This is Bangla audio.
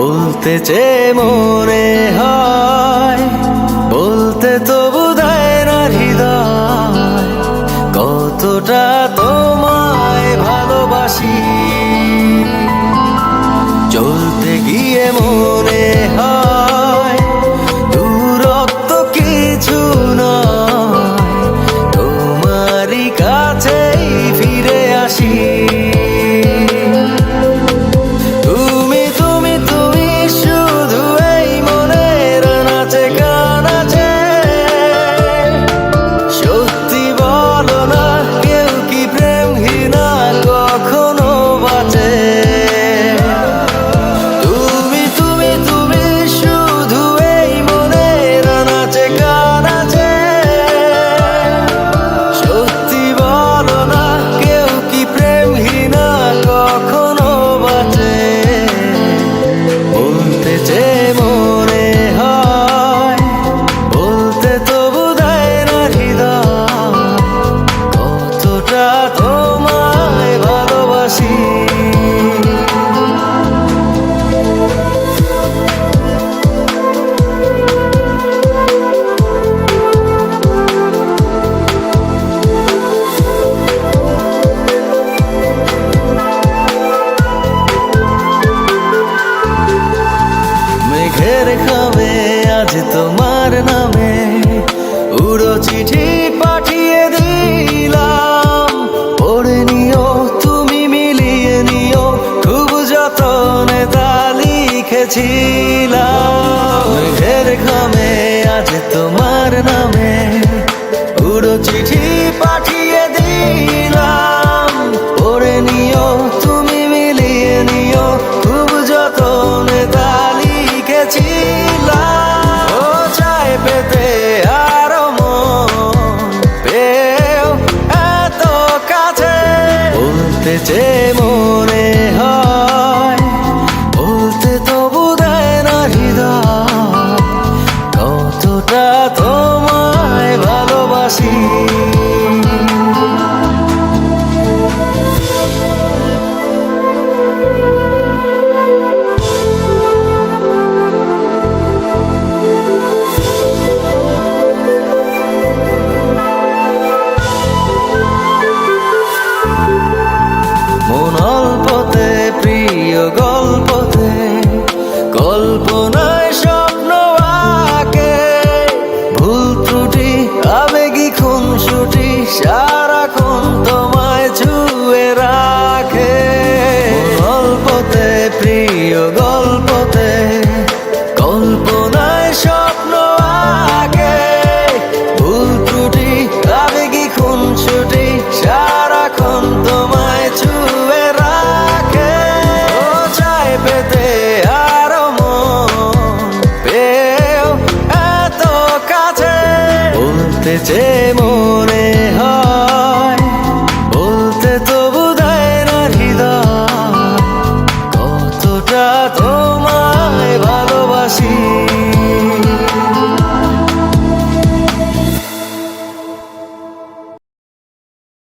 বলতে চেয়ে মনে হয়, বলতে তো বোধহয় না হৃদয়, কতটা তোমায় ভালোবাসি। চলতে গিয়ে মনে হয় দূরত্ব কিছু নয়, তোমারই কাছেই ফিরে আসি। মেঘের খামে আজ তোমার নামে উড়ো চিঠি পাঠিয়ে দিলাম, পড়ে নিও তুমি মিলিয়ে নিও, খুব যতনে তা লিখেছিলাম। মেঘের খামে আজ তোমার নামে উড়ো চিঠি পাঠিয়ে দিলাম, পড়ে নিও তুমি মিলিয়ে নিও, খুব যতনে তা লিখেছিলাম। ও চাই পেতে আরো মন পেও এত কাছে, বলতে চেয়ে মনে হয়, বলতে তো বোধহয় না হৃদয়, কতটা তোমায় ভালোবাসি। মন অল্পতে প্রিয় গল্পতে, কল্পনায় স্বপ্ন আঁকে, ভুল ত্রুটি আবেগী খুনসুটি সারাক্ষণ তোমায় ছুঁয়ে রাখে। মন অল্পতে প্রিয় গল্পতে,